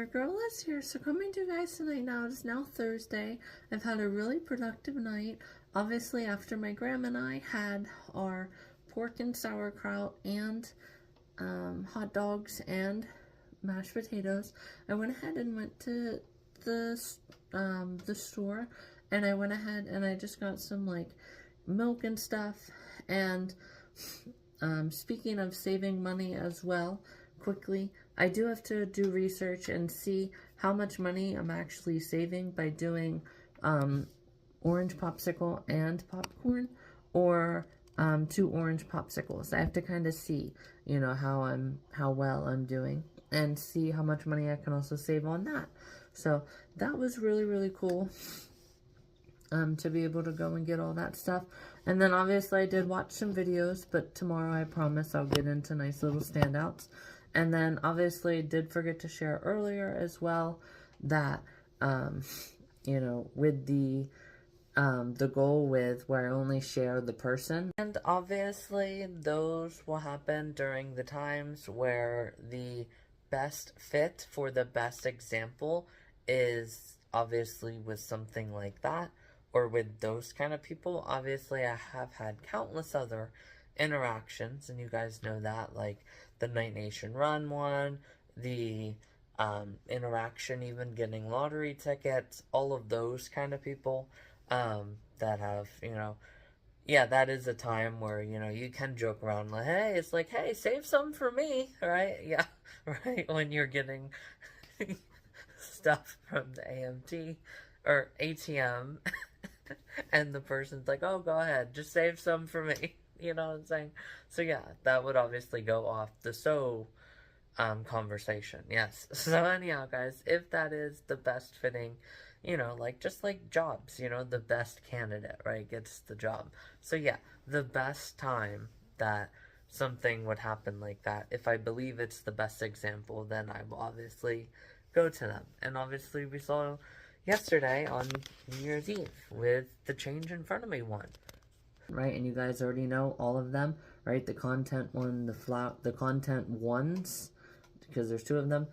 your girl Liz here. So coming to you guys tonight now. It is now Thursday. I've had a really productive night. Obviously after my grandma and I had our pork and sauerkraut and hot dogs and mashed potatoes, I went ahead and went to the store, and I went ahead and I just got some like milk and stuff. And speaking of saving money as well, quickly, I do have to do research and see how much money I'm actually saving by doing orange popsicle and popcorn, or 2 orange popsicles. I have to kind of see, you know, how well I'm doing, and see how much money I can also save on that. So that was really, really cool. To be able to go and get all that stuff. And then obviously I did watch some videos, but tomorrow I promise I'll get into nice little standouts. And then obviously I did forget to share earlier as well that, you know, with the goal with where I only share the person. And obviously those will happen during the times where the best fit for the best example is obviously with something like that, or with those kind of people. Obviously, I have had countless other interactions, and you guys know that, like the Night Nation Run one, the interaction, even getting lottery tickets, all of those kind of people that have, you know, yeah, that is a time where, you know, you can joke around like, hey, it's like, hey, save some for me, right? Yeah, right, when you're getting stuff from the AMT or ATM. And the person's like, oh, go ahead, just save some for me. You know what I'm saying? So yeah, that would obviously go off the conversation. Yes. So anyhow, guys, if that is the best fitting, you know, like just like jobs, you know, the best candidate, right, gets the job. So yeah, the best time that something would happen like that, if I believe it's the best example, then I will obviously go to them. And obviously we saw yesterday on New Year's Eve with the change in front of me one. Right, and you guys already know all of them, right? The content one, the content ones, because there's 2 of them.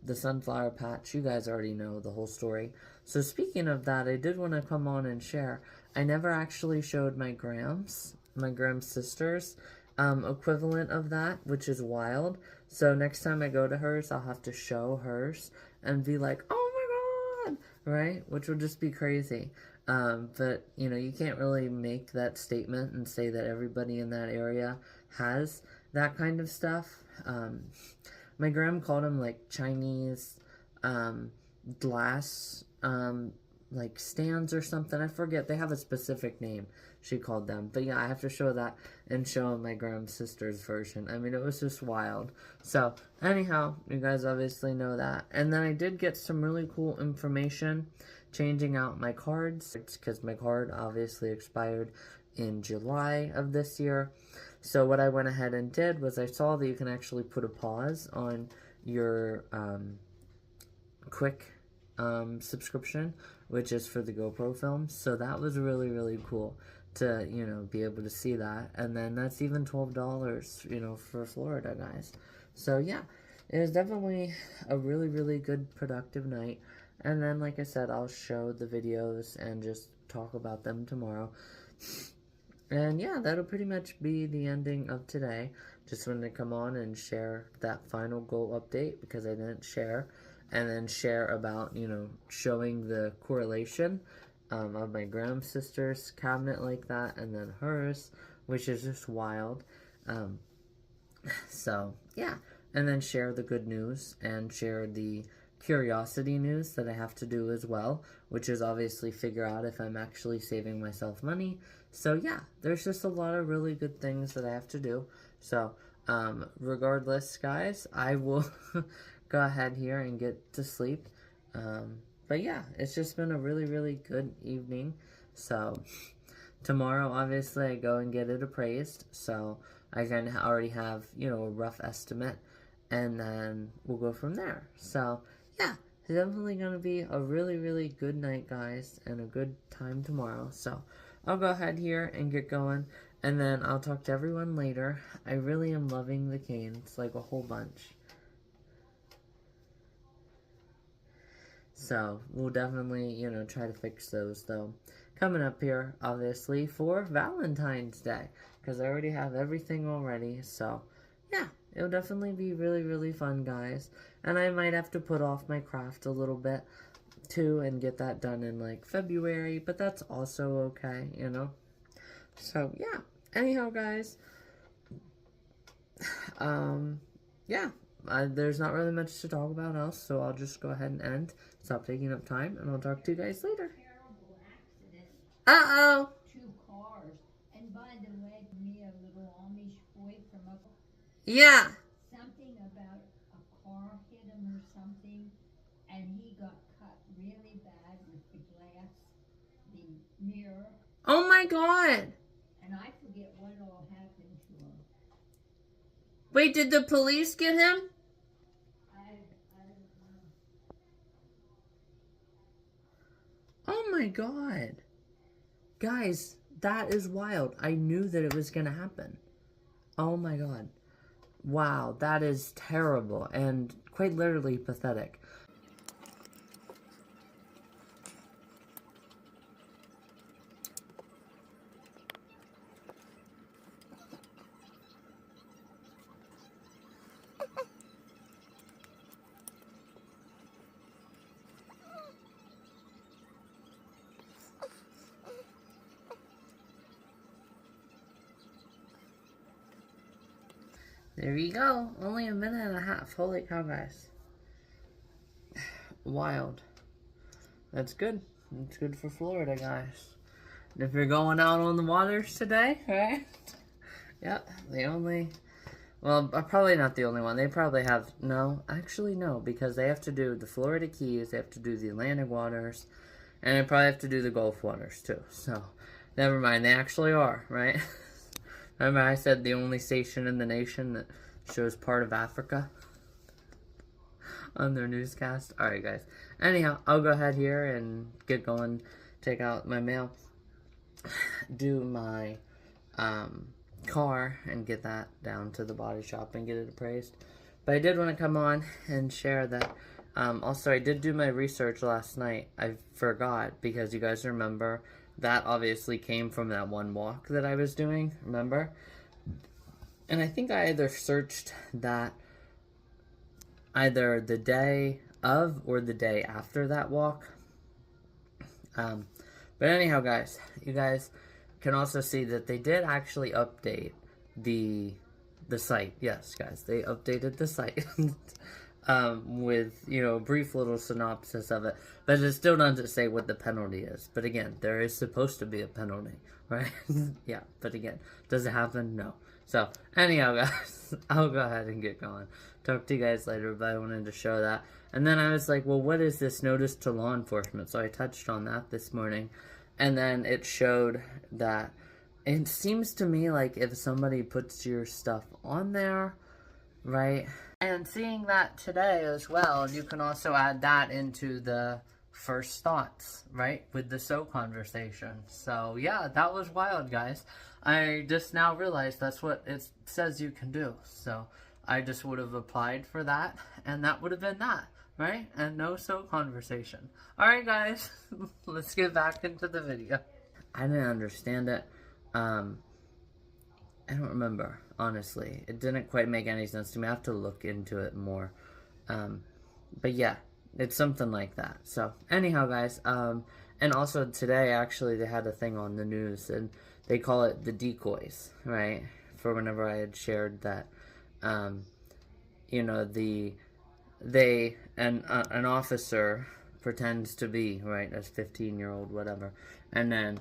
The sunflower patch, you guys already know the whole story. So speaking of that, I did want to come on and share. I never actually showed my Gram sisters equivalent of that, which is wild. So next time I go to hers, I'll have to show hers and be like, oh my god, right? Which will just be crazy. But, you know, you can't really make that statement and say that everybody in that area has that kind of stuff. My gram called them, like, Chinese, glass, like, stands or something. I forget. They have a specific name, she called them. But, yeah, I have to show that and show my gram sister's version. I mean, it was just wild. So, anyhow, you guys obviously know that. And then I did get some really cool information changing out my cards, because my card obviously expired in July of this year. So what I went ahead and did was I saw that you can actually put a pause on your quick subscription, which is for the GoPro films. So that was really, really cool to, you know, be able to see that. And then that's even $12, you know, for Florida, guys. So yeah, it was definitely a really, really good productive night. And then, like I said, I'll show the videos and just talk about them tomorrow. And yeah, that'll pretty much be the ending of today. Just wanted to come on and share that final goal update, because I didn't share. And then share about, you know, showing the correlation of my gram sister's cabinet like that, and then hers, which is just wild. So, yeah. And then share the good news and share the curiosity news that I have to do as well, which is obviously figure out if I'm actually saving myself money. So yeah, there's just a lot of really good things that I have to do. So regardless, guys, I will go ahead here and get to sleep. But yeah, it's just been a really, really good evening. So tomorrow, obviously, I go and get it appraised, so I can already have, you know, a rough estimate, and then we'll go from there. So yeah, it's definitely going to be a really, really good night, guys, and a good time tomorrow. So I'll go ahead here and get going, and then I'll talk to everyone later. I really am loving the canes, like a whole bunch. So we'll definitely, you know, try to fix those though. Coming up here, obviously, for Valentine's Day, because I already have everything already. So yeah, it'll definitely be really, really fun, guys. And I might have to put off my craft a little bit too and get that done in like February, but that's also okay, you know. So yeah. Anyhow, guys, yeah, there's not really much to talk about else, so I'll just go ahead and end. Stop taking up time, and I'll talk to you guys later. Uh-oh. Two cars. And by the way, me, a little Amish boy from up. Yeah. Something about a car hit him or something, and he got cut really bad with the glass, the mirror. Oh my god. And I forget what all happened to him. Wait, did the police get him? I don't know. Oh my god. Guys, that is wild. I knew that it was going to happen. Oh my god. Wow, that is terrible and quite literally pathetic. There you go. Only a minute and a half. Holy cow, guys. Wild. That's good. It's good for Florida, guys. And if you're going out on the waters today, right? Yep, the only... Well, probably not the only one. They probably have... No, actually no, because they have to do the Florida Keys, they have to do the Atlantic waters, and they probably have to do the Gulf waters, too. So, never mind. They actually are, right? Remember I said the only station in the nation that shows part of Africa on their newscast? Alright, guys. Anyhow, I'll go ahead here and get going, take out my mail, do my car, and get that down to the body shop and get it appraised. But I did want to come on and share that. Also, I did do my research last night. I forgot, because you guys remember that obviously came from that one walk that I was doing, remember? And I think I either searched that either the day of or the day after that walk. But anyhow, guys, you guys can also see that they did actually update the site. Yes, guys, they updated the site. With, you know, a brief little synopsis of it. But it still doesn't say what the penalty is. But again, there is supposed to be a penalty, right? Yeah, but again, does it happen? No. So, anyhow, guys, I'll go ahead and get going. Talk to you guys later, but I wanted to show that. And then I was like, well, what is this notice to law enforcement? So I touched on that this morning. And then it showed that it seems to me like if somebody puts your stuff on there, right? And seeing that today as well, you can also add that into the first thoughts, right? With the SO conversation. So yeah, that was wild, guys. I just now realized that's what it says you can do. So I just would have applied for that, and that would have been that, right? And no SO conversation. Alright, guys, let's get back into the video. I didn't understand it. I don't remember, honestly. It didn't quite make any sense to me. I have to look into it more. But yeah, it's something like that. So, anyhow, guys, and also today, actually, they had a thing on the news, and they call it the decoys, right? For whenever I had shared that, you know, an officer pretends to be, right, as 15-year-old, whatever, and then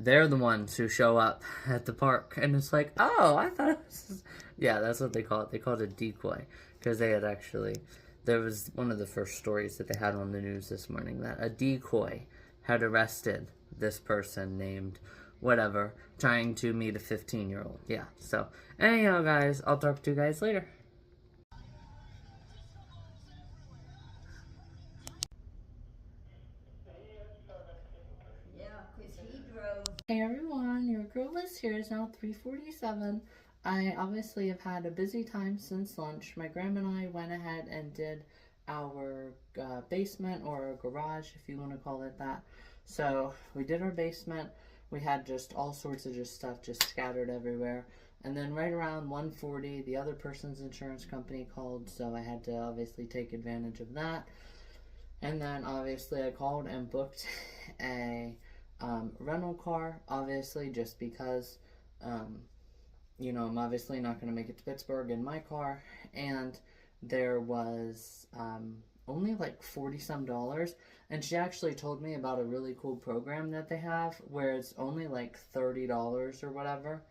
they're the ones who show up at the park, and it's like, oh, I thought it was... Yeah, that's what they call it. They called it a decoy, because they had actually... There was one of the first stories that they had on the news this morning, that a decoy had arrested this person named whatever, trying to meet a 15-year-old. Yeah, so, anyhow, guys, I'll talk to you guys later. Hey everyone, your girl Liz here. Is now 3:47. I obviously have had a busy time since lunch. My grandma and I went ahead and did our basement or our garage, if you want to call it that. So we did our basement. We had just all sorts of just stuff just scattered everywhere. And then right around 1:40, the other person's insurance company called, so I had to obviously take advantage of that. And then obviously I called and booked a rental car, obviously, just because, you know, I'm obviously not going to make it to Pittsburgh in my car. And there was only like 40 some dollars. And she actually told me about a really cool program that they have where it's only like $30 or whatever.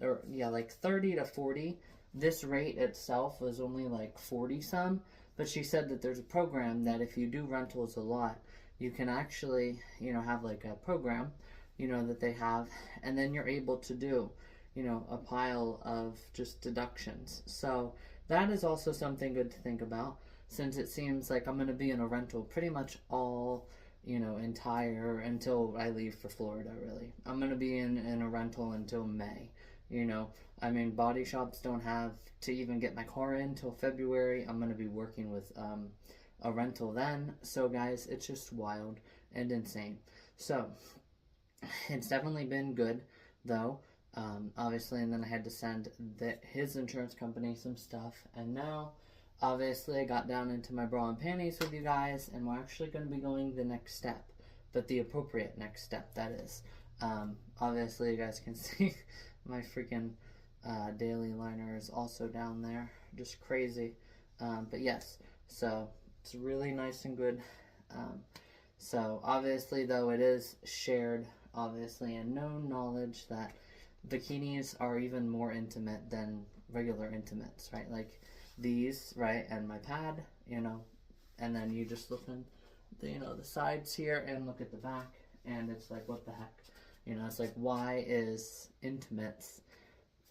Or yeah, like 30 to 40. This rate itself was only like 40 some. But she said that there's a program that if you do rentals a lot, you can actually, you know, have like a program, you know, that they have, and then you're able to do, you know, a pile of just deductions. So that is also something good to think about, since it seems like I'm going to be in a rental pretty much all, you know, entire until I leave for Florida, really. I'm going to be in a rental until May, you know. I mean, body shops don't have to even get my car in till February. I'm going to be working with a rental then. So, guys, it's just wild and insane. So, it's definitely been good, though. Obviously, and then I had to send his insurance company some stuff. And now, obviously, I got down into my bra and panties with you guys. And we're actually going to be going the next step. But the appropriate next step, that is. Obviously, you guys can see my freaking daily liner is also down there, just crazy. But yes, so it's really nice and good. So obviously, though, it is shared, obviously, and known knowledge that bikinis are even more intimate than regular intimates, right? Like these, right, and my pad, you know, and then you just look in the, you know, the sides here and look at the back, and it's like, what the heck, you know? It's like, why is intimates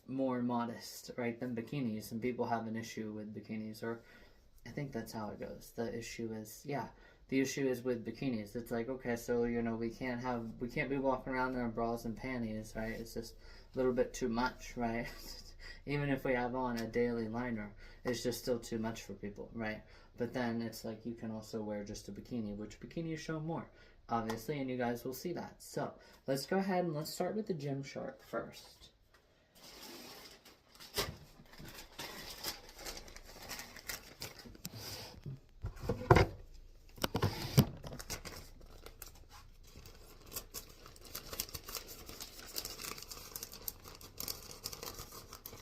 more modest, right, than bikinis? And people have an issue with bikinis, or I think that's how it goes. The issue is, the issue is with bikinis. It's like, okay, so, you know, we can't be walking around in our bras and panties, right? It's just a little bit too much, right? Even if we have on a daily liner, it's just still too much for people, right? But then it's like you can also wear just a bikini, which bikinis show more, obviously, and you guys will see that. So let's go ahead and let's start with the Gymshark first.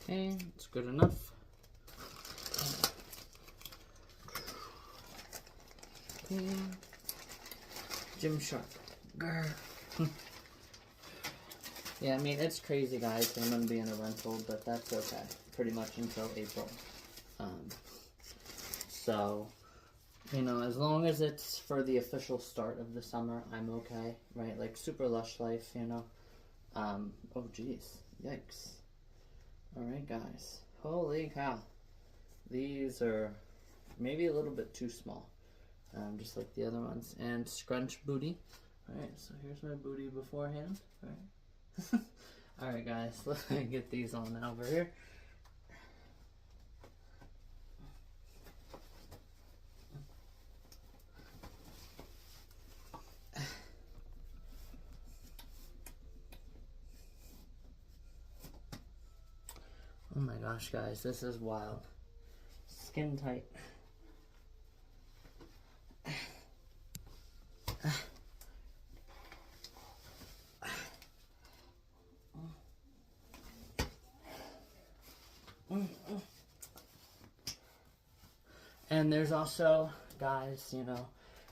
Okay, it's good enough. Okay. Gymshark. Grr. Yeah, I mean, it's crazy, guys. I'm going to be in a rental, but that's okay. Pretty much until April. So, you know, as long as it's for the official start of the summer, I'm okay, right? Like, super lush life, you know. Oh, geez. Yikes. Alright, guys. Holy cow. These are maybe a little bit too small. Just like the other ones. And scrunch booty. Alright, so here's my booty beforehand. Alright. Alright, guys. Let me get these on over here. Oh my gosh, guys, this is wild. Skin tight. And there's also, guys, you know,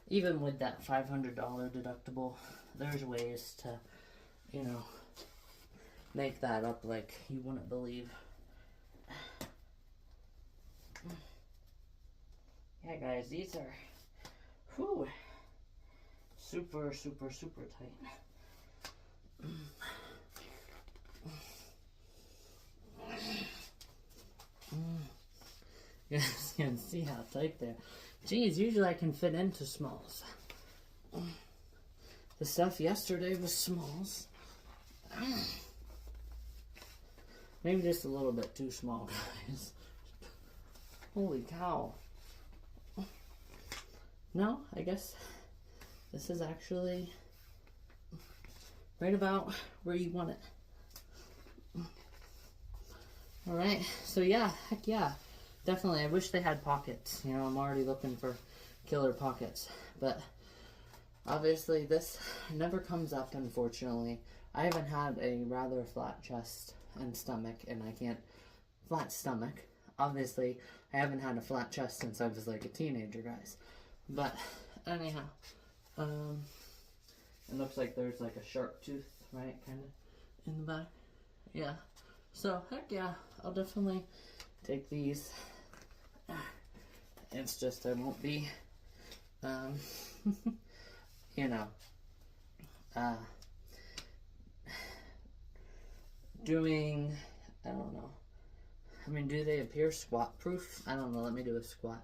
even with that $500 deductible, there's ways to, you know, make that up like you wouldn't believe. Yeah, guys, these are, whew, super, super, super tight. You guys can see how tight they're. Jeez, usually I can fit into smalls. The stuff yesterday was smalls. Maybe just a little bit too small, guys. Holy cow. no, I guess this is actually right about where you want it. Alright, so yeah, heck yeah. Definitely, I wish they had pockets. You know, I'm already looking for killer pockets. But obviously this never comes up, unfortunately. I haven't had a rather flat chest and stomach, and I can't flat stomach. Obviously, I haven't had a flat chest since I was like a teenager, guys. But anyhow, it looks like there's like a sharp tooth, right, kind of in the back. Yeah. So heck yeah, I'll definitely take these. It's just I won't be, you know, doing, I don't know. I mean, do they appear squat proof? I don't know. Let me do a squat.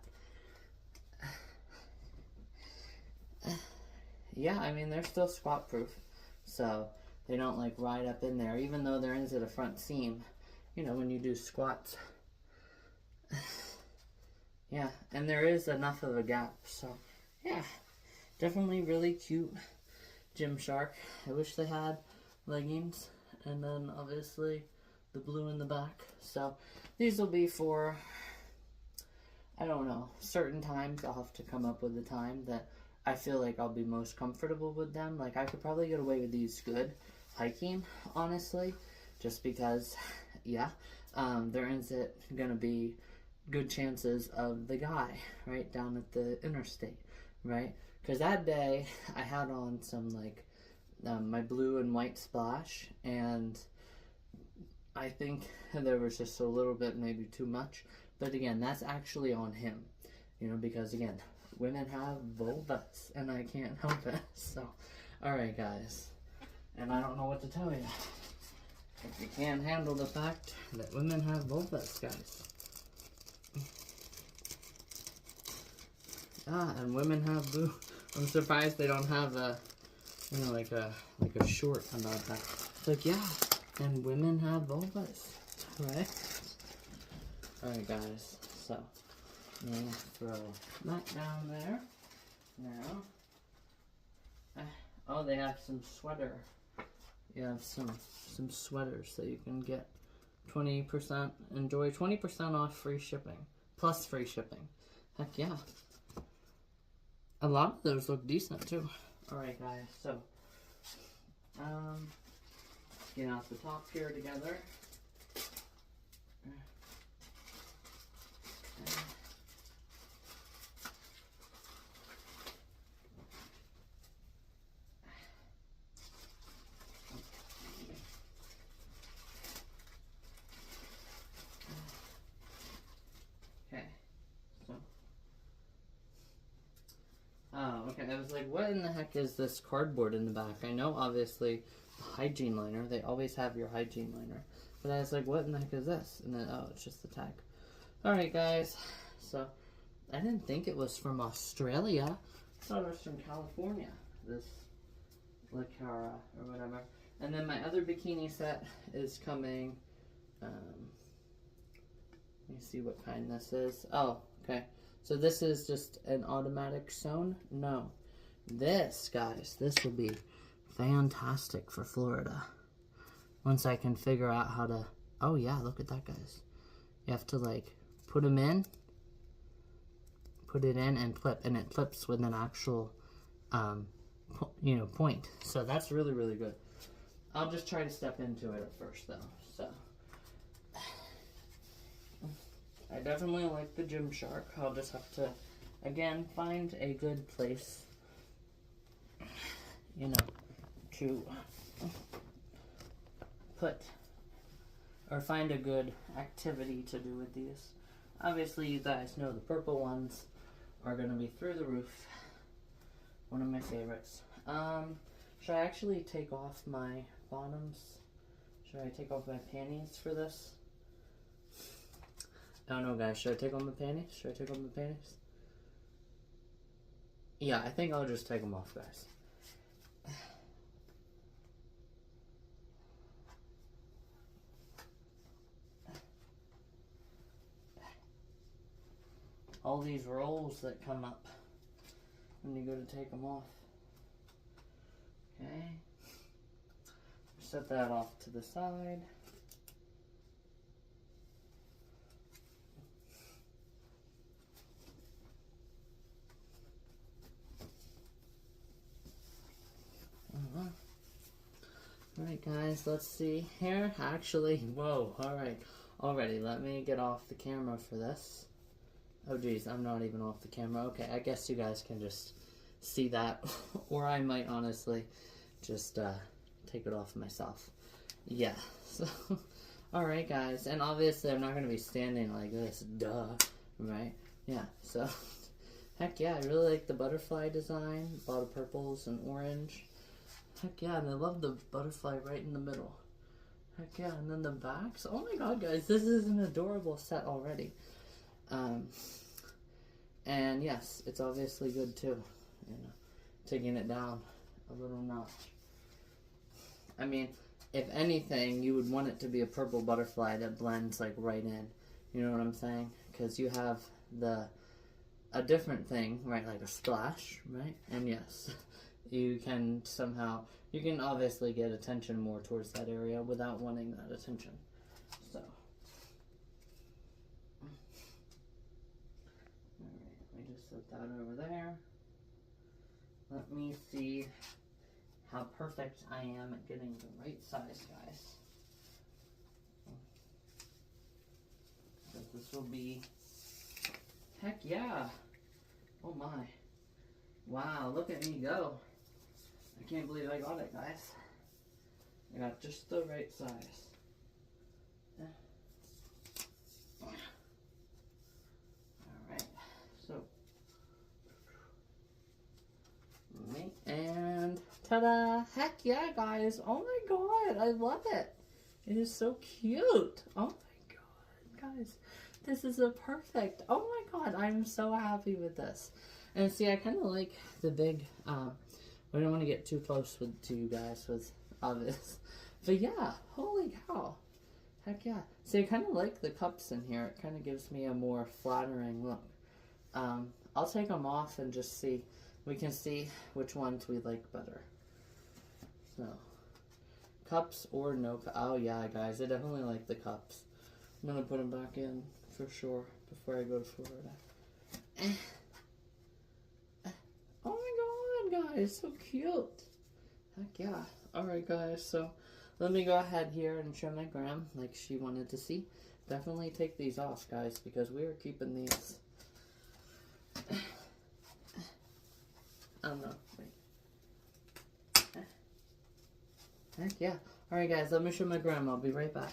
Yeah, I mean, they're still squat proof. So they don't like ride up in there, even though they're into the front seam. You know, when you do squats. Yeah, and there is enough of a gap. So yeah, definitely really cute Gymshark. I wish they had leggings. And then obviously the blue in the back. So these will be for, I don't know, certain times. I'll have to come up with a time that I feel like I'll be most comfortable with them. Like I could probably get away with these good hiking, honestly, just because, yeah, there isn't gonna be good chances of the guy right down at the interstate, right? Because that day I had on some like my blue and white splash, and I think there was just a little bit maybe too much. But again, that's actually on him, you know, because again, women have vulvas and I can't help it. So, alright guys, and I don't know what to tell you. If you can't handle the fact that women have vulvas, guys. Yeah, and women have boo. I'm surprised they don't have a, you know, like a short about that. It's like, yeah, and women have vulvas, right? Alright guys, so I'm gonna throw that down there. Now, oh, they have some sweater. You have some sweaters that you can get 20%, enjoy 20% off free shipping, plus free shipping. Heck yeah. A lot of those look decent too. Alright guys, so get out the top here together. Okay, so oh, okay, I was like, what in the heck is this cardboard in the back? I know, obviously, the hygiene liner. They always have your hygiene liner. But I was like, what in the heck is this? And then, oh, it's just the tag. Alright, guys. So, I didn't think it was from Australia. I thought it was from California. This Licara or whatever. And then my other bikini set is coming. Let me see what kind this is. Oh, okay. So this is just an automatic sewn? No. This, guys, this will be fantastic for Florida. Once I can figure out how to... Oh, yeah, look at that, guys. You have to, like, put them in, put it in, and flip. And it flips with an actual, you know, point. So that's really, really good. I'll just try to step into it at first, though. So... I definitely like the Gymshark. I'll just have to, again, find a good place, you know, to put, or find a good activity to do with these. Obviously, you guys know the purple ones are going to be through the roof. One of my favorites. Should I actually take off my bottoms? Should I take off my panties for this? I don't know, guys. Should I take off my panties? Should I take off my panties? Yeah, I think I'll just take them off, guys. All these rolls that come up. when you go to take them off. Okay. Set that off to the side. Alright guys, let's see here. Actually, whoa, alright. Already, let me get off the camera for this. Oh geez, I'm not even off the camera. Okay, I guess you guys can just see that. Or I might honestly just take it off myself. Yeah, so, alright guys. And obviously I'm not going to be standing like this, duh, right? Yeah, so, heck yeah, I really like the butterfly design. A lot of purples and orange. Heck yeah, and I love the butterfly right in the middle. Heck yeah, and then the backs. Oh my god, guys, this is an adorable set already. And yes, it's obviously good too. You know, taking it down a little notch. I mean, if anything, you would want it to be a purple butterfly that blends like right in. You know what I'm saying? Because you have a different thing, right? Like a splash, right? And yes. You can somehow, you can obviously get attention more towards that area without wanting that attention. So, alright, let me just set that over there. Let me see how perfect I am at getting the right size, guys. Because this will be, heck yeah. Oh my. Wow, look at me go. I can't believe I got it, guys. I got just the right size. Alright, so. And ta-da! Heck yeah, guys. Oh my god, I love it. It is so cute. Oh my god, guys. This is a perfect. Oh my god, I'm so happy with this. And see, I kind of like the big, we don't want to get too close to you guys with obvious. But yeah, holy cow. Heck yeah. See, I kind of like the cups in here. It kind of gives me a more flattering look. I'll take them off and just see. We can see which ones we like better. So, cups or no. Oh yeah, guys, I definitely like the cups. I'm going to put them back in for sure before I go to Florida. Oh my god, guys, so cute. Heck yeah. Alright, guys, so let me go ahead here and show my gram like she wanted to see. Definitely take these off, guys, because we are keeping these. Oh no, wait. Heck yeah. Alright, guys, let me show my gram. I'll be right back.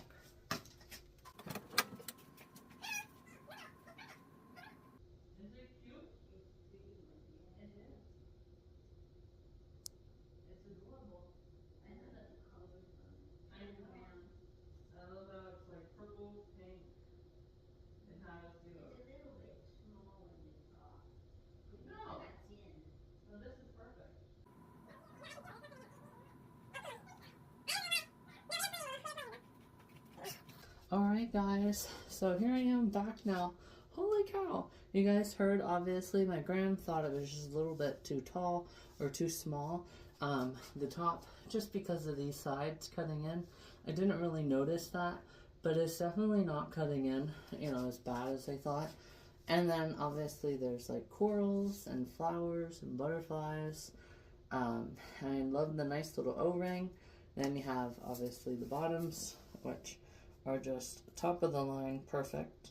Alright guys, so here I am back now. Holy cow. You guys heard, obviously, my gram thought it was just a little bit too tall or too small. The top, just because of these sides cutting in, I didn't really notice that, but it's definitely not cutting in, you know, as bad as I thought. And then, obviously, there's like corals and flowers and butterflies. I love the nice little O-ring. Then you have, obviously, the bottoms, which are just top of the line, perfect.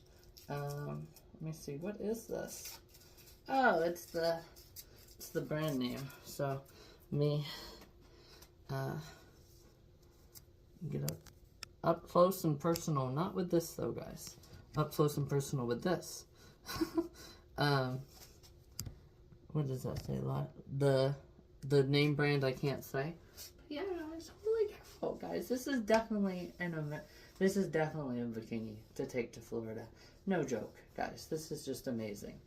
Let me see, what is this? Oh, it's the brand name. So, me, get up close and personal. Not with this though, guys. Up close and personal with this. What does that say? The name brand I can't say. But yeah, guys, holy cow, guys, this is definitely this is definitely a bikini to take to Florida. No joke, guys. This is just amazing.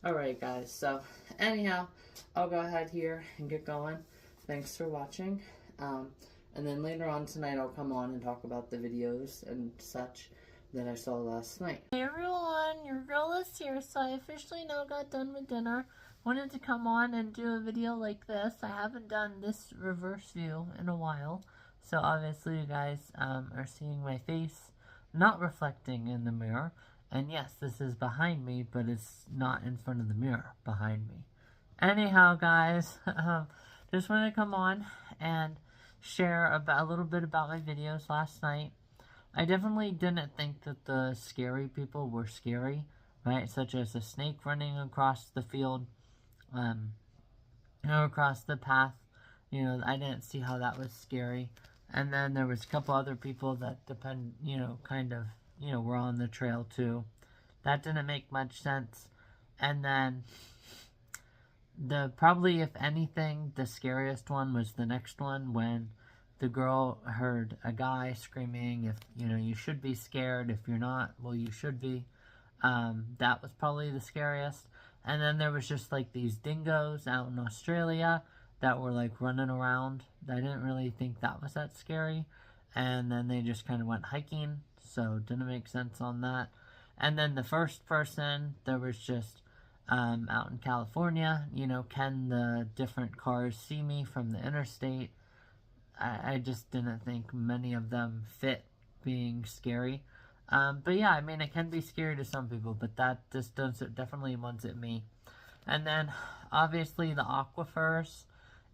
Alright, guys. So, anyhow, I'll go ahead here and get going. Thanks for watching. And then later on tonight, I'll come on and talk about the videos and such that I saw last night. Hey everyone, your girl is here, so I officially now got done with dinner. wanted to come on and do a video like this. I haven't done this reverse view in a while. So obviously you guys are seeing my face not reflecting in the mirror. And yes, this is behind me, but it's not in front of the mirror behind me. Anyhow, guys, just wanted to come on and share a little bit about my videos last night. I definitely didn't think that the scary people were scary, right? Such as a snake running across the field, across the path. I didn't see how that was scary. And then there was a couple other people that were on the trail too. That didn't make much sense. And then probably, if anything, the scariest one was the next one, when the girl heard a guy screaming, if, you should be scared. If you're not, well, you should be. That was probably the scariest. And then there was just like these dingoes out in Australia that were like running around. I didn't really think that was that scary. And then they just kind of went hiking, so didn't make sense on that. And then the first person, there was just out in California, can the different cars see me from the interstate? I just didn't think many of them fit being scary. But yeah, I mean, it can be scary to some people, but that just definitely wasn't me. And then, obviously, the aquifers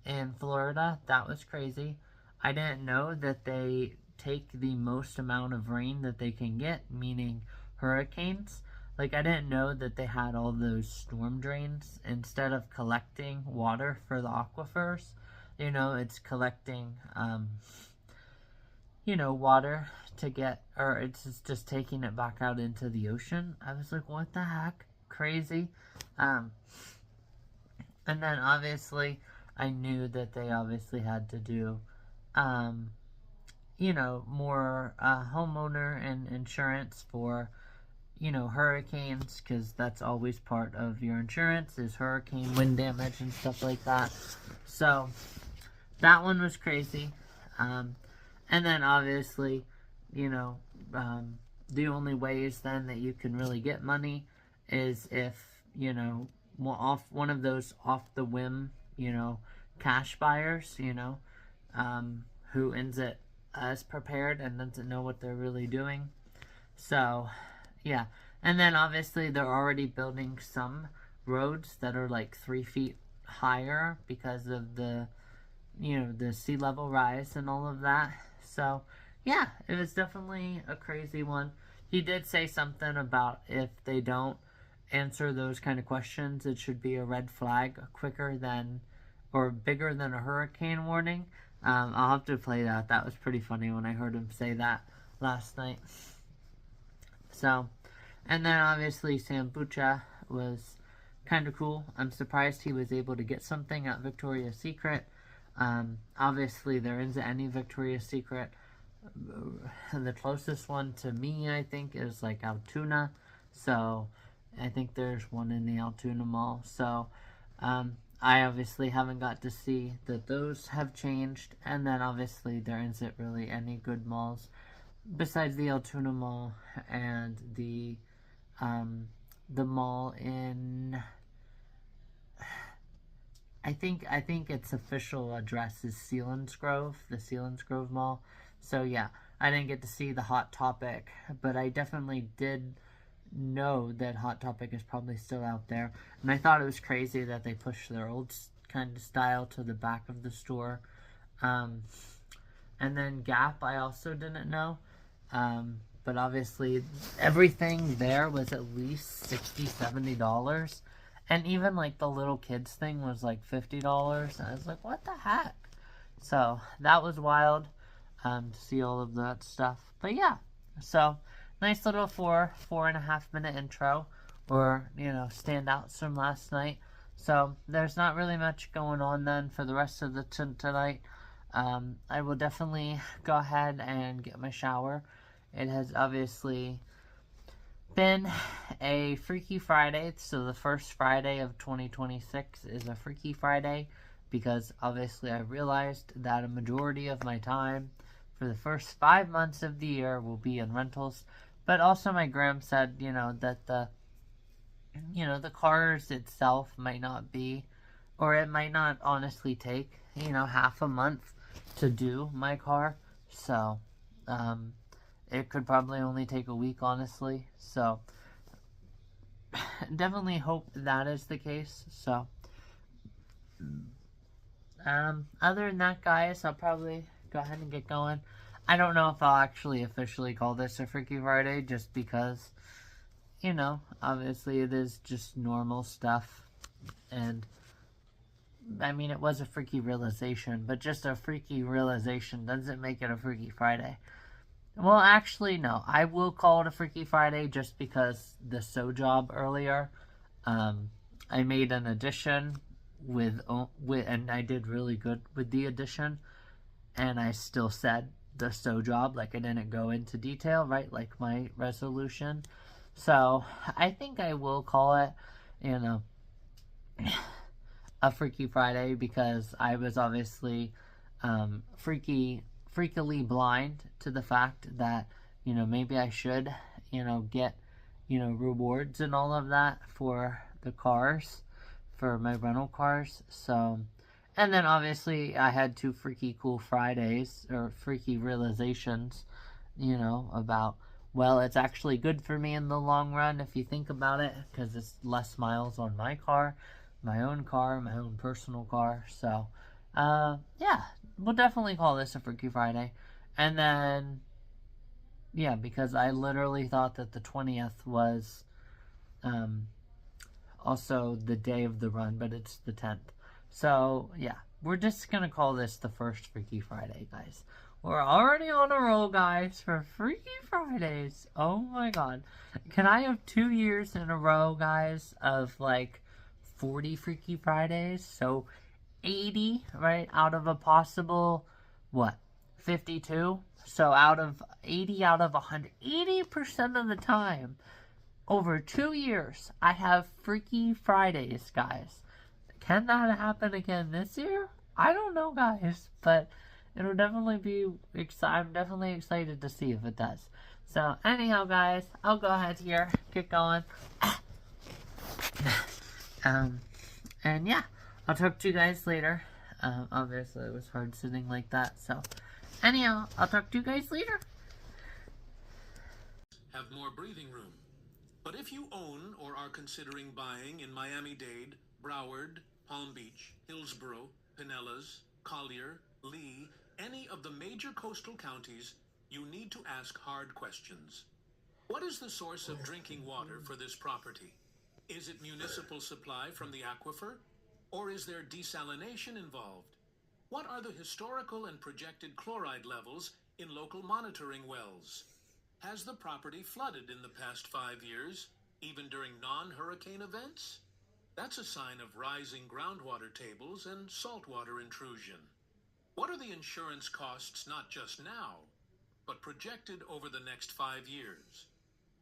in Florida, that was crazy. I didn't know that they take the most amount of rain that they can get, meaning hurricanes. Like, I didn't know that they had all those storm drains. Instead of collecting water for the aquifers, it's collecting, water to get, or it's just taking it back out into the ocean. I was like, what the heck? Crazy. And then, obviously, I knew that they obviously had to do, more homeowner and insurance for, hurricanes, because that's always part of your insurance, is hurricane wind damage and stuff like that. So that one was crazy. And then obviously, the only ways then that you can really get money is if, off one of those off the whim, cash buyers, who ends it as prepared and doesn't know what they're really doing. So yeah, and then obviously they're already building some roads that are like 3 feet higher because of the, the sea level rise and all of that. So yeah, it was definitely a crazy one. He did say something about if they don't answer those kind of questions, it should be a red flag, quicker than or bigger than a hurricane warning. I'll have to play that. That was pretty funny when I heard him say that last night. So, and then obviously Sambuca was kind of cool. I'm surprised he was able to get something at Victoria's Secret. Obviously there isn't any Victoria's Secret. The closest one to me, I think, is like Altoona. So I think there's one in the Altoona Mall. So I obviously haven't got to see that those have changed. And then obviously there isn't really any good malls besides the Altoona Mall and the mall in, I think its official address is Selinsgrove, the Selinsgrove Mall. So yeah, I didn't get to see the Hot Topic, but I definitely did know that Hot Topic is probably still out there. And I thought it was crazy that they pushed their old kind of style to the back of the store. And then Gap, I also didn't know. But obviously everything there was at least $60, $70. And even like the little kids thing was like $50. And I was like, what the heck? So that was wild to see all of that stuff. But yeah, so nice little 4.5 minute intro, or standouts from last night. So there's not really much going on then for the rest of the tonight. I will definitely go ahead and get my shower. It has obviously been a Freaky Friday, so the first Friday of 2026 is a Freaky Friday, because obviously I realized that a majority of my time for the first 5 months of the year will be in rentals. But also my gram said, that the you know, the cars itself might not be, or it might not honestly take, you know, half a month to do my car. So, it could probably only take a week, honestly. So, definitely hope that is the case. So, other than that, guys, I'll probably go ahead and get going. I don't know if I'll actually officially call this a Freaky Friday, just because, you know, obviously it is just normal stuff. And, I mean, it was a freaky realization, but just a freaky realization doesn't make it a Freaky Friday. Well, actually, no. I will call it a Freaky Friday just because the sew job earlier, I made an addition with, and I did really good with the addition, and I still said the sew job, like I didn't go into detail, right, like my resolution. So I think I will call it, you know, a Freaky Friday, because I was obviously freakily blind to the fact that, you know, maybe I should, you know, get, you know, rewards and all of that for the cars, for my rental cars. So, and then obviously I had 2 freaky cool Fridays, or freaky realizations, you know, about, well, it's actually good for me in the long run if you think about it, because it's less miles on my car, my own personal car. So, yeah, we'll definitely call this a Freaky Friday. And then, yeah, because I literally thought that the 20th was, also the day of the run, but it's the 10th. So, yeah, we're just gonna call this the first Freaky Friday, guys. We're already on a roll, guys, for Freaky Fridays. Oh my god. Can I have 2 years in a row, guys, of like 40 Freaky Fridays? So 80, right, out of a possible, what, 52? So out of 80 out of 100, 80% of the time, over 2 years, I have Freaky Fridays, guys. Can that happen again this year? I don't know, guys, but it'll definitely be I'm definitely excited to see if it does. So, anyhow, guys, I'll go ahead here, get going. And yeah, I'll talk to you guys later. Obviously, it was hard sitting like that, so anyhow, I'll talk to you guys later. Have more breathing room. But if you own or are considering buying in Miami-Dade, Broward, Palm Beach, Hillsborough, Pinellas, Collier, Lee, any of the major coastal counties, you need to ask hard questions. What is the source of drinking water for this property? Is it municipal supply from the aquifer? Or is there desalination involved? What are the historical and projected chloride levels in local monitoring wells? Has the property flooded in the past 5 years, even during non-hurricane events? That's a sign of rising groundwater tables and saltwater intrusion. What are the insurance costs not just now, but projected over the next 5 years?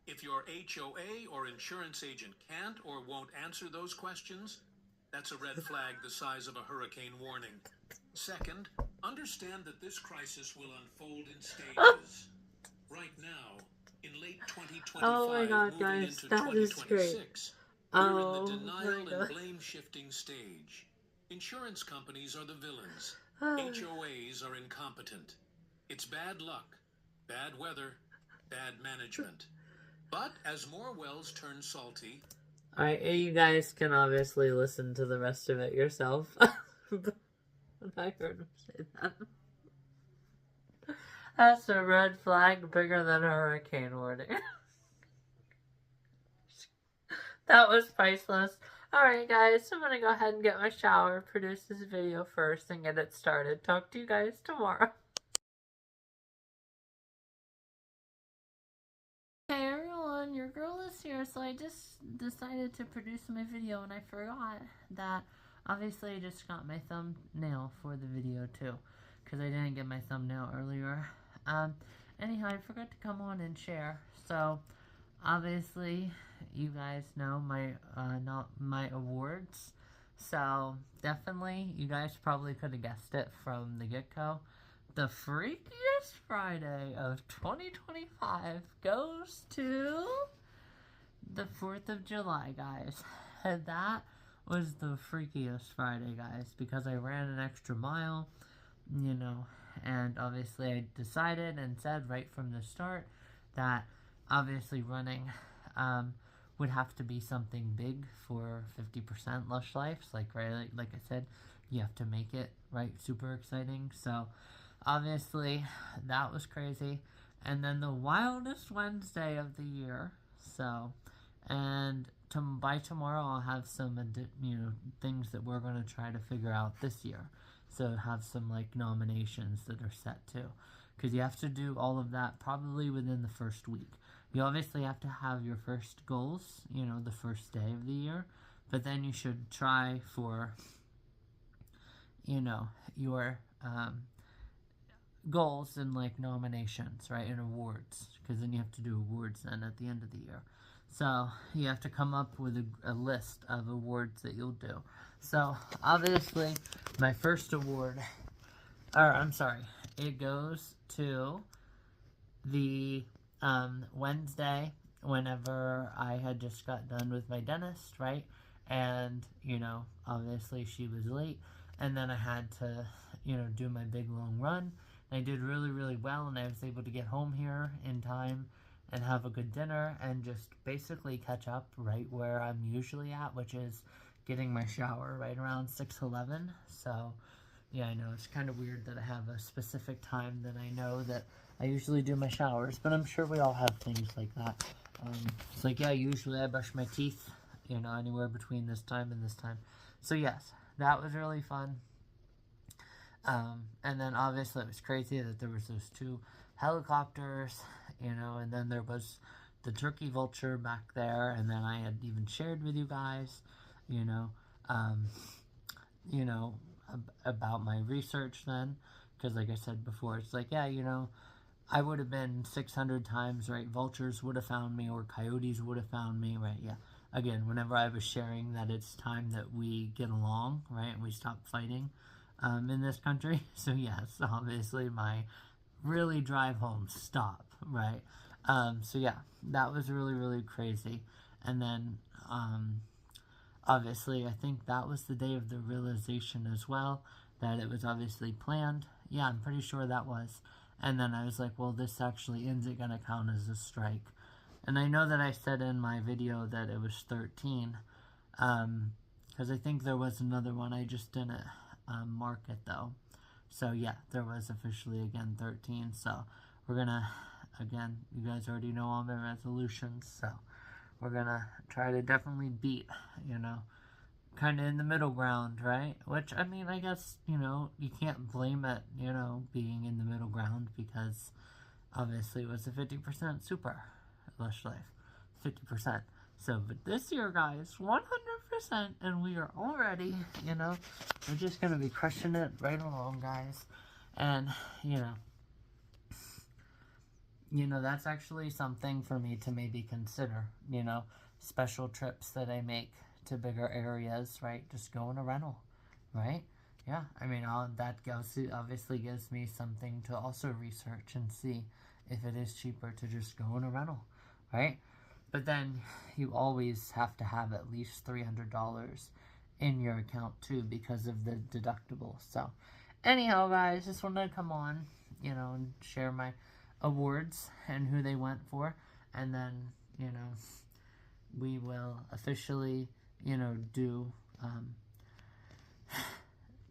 If your HOA or insurance agent can't or won't answer those questions, that's a red flag the size of a hurricane warning. Second, understand that this crisis will unfold in stages. Right now, in late 2025, Oh my god, moving guys, into that is great. 2026, we're in Oh the my denial god. and blame-shifting stage. Insurance companies are the villains. Oh. HOAs are incompetent. It's bad luck, bad weather, bad management. But as more wells turn salty... Alright, you guys can obviously listen to the rest of it yourself. But I heard him say that. That's a red flag bigger than a hurricane warning. That was priceless. Alright guys, I'm gonna go ahead and get my shower, produce this video first, and get it started. Talk to you guys tomorrow. Hey everyone, your girl is here. So I just decided to produce my video, and I forgot that obviously I just got my thumbnail for the video too, because I didn't get my thumbnail earlier. Anyhow, I forgot to come on and share. So obviously you guys know not my awards, so definitely you guys probably could have guessed it from the get-go. The freakiest Friday of 2025 goes to the 4th of July, guys. And that was the freakiest Friday, guys, because I ran an extra mile, you know, and obviously I decided and said right from the start that obviously running would have to be something big for 50% Lush Life. Like I said, you have to make it, right, super exciting. So obviously that was crazy. And then the wildest Wednesday of the year. So, and by tomorrow I'll have some, you know, things that we're going to try to figure out this year. So have some like nominations that are set too. Because you have to do all of that probably within the first week. You obviously have to have your first goals, you know, the first day of the year. But then you should try for, you know, your goals and like nominations, right, and awards. Because then you have to do awards then at the end of the year. So you have to come up with a list of awards that you'll do. So obviously my first award, it goes to the Wednesday whenever I had just got done with my dentist, right? And, you know, obviously she was late, and then I had to, you know, do my big long run. And I did really, really well, and I was able to get home here in time and have a good dinner and just basically catch up right where I'm usually at, which is getting my shower right around 6:11. So yeah, I know it's kind of weird that I have a specific time that I know that I usually do my showers, but I'm sure we all have things like that. It's like, yeah, usually I brush my teeth, you know, anywhere between this time and this time. So yes, that was really fun. And then obviously it was crazy that there was those 2 helicopters, you know, and then there was the turkey vulture back there, and then I had even shared with you guys, you know, about my research then, because like I said before, it's like, yeah, you know, I would have been 600 times, right, vultures would have found me, or coyotes would have found me, right, yeah. Again, whenever I was sharing that it's time that we get along, right, and we stop fighting in this country. So yes, obviously my really drive home stop, right? So yeah, that was really, really crazy. And then obviously I think that was the day of the realization as well, that it was obviously planned. Yeah, I'm pretty sure that was. And then I was like, well, this actually ends it gonna count as a strike. And I know that I said in my video that it was 13, because I think there was another one, I just didn't mark it though. So yeah, there was officially again 13, so we're gonna, again, you guys already know all my resolutions, so we're gonna try to definitely beat, you know, kind of in the middle ground, right? Which, I mean, I guess, you know, you can't blame it, you know, being in the middle ground, because obviously it was a 50% super Lush Life, 50%. So, but this year, guys, 100%, and we are already, you know, we're just gonna be crushing it right along, guys. And, you know, that's actually something for me to maybe consider, you know, special trips that I make to bigger areas, right? Just go in a rental, right? Yeah, I mean, that obviously gives me something to also research and see if it is cheaper to just go in a rental, right? But then you always have to have at least $300 in your account too, because of the deductible. So anyhow, guys, just wanted to come on, you know, and share my awards and who they went for. And then, you know, we will officially, you know, do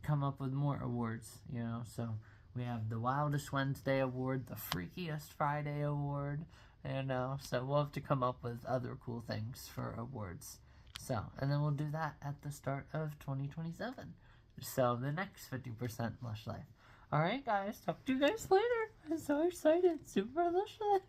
come up with more awards, you know. So we have the Wildest Wednesday award, the Freakiest Friday award, you know, so we'll have to come up with other cool things for awards. So, and then we'll do that at the start of 2027. So, the next 50% Lush Life. Alright, guys, talk to you guys later. I'm so excited. Super Lush Life.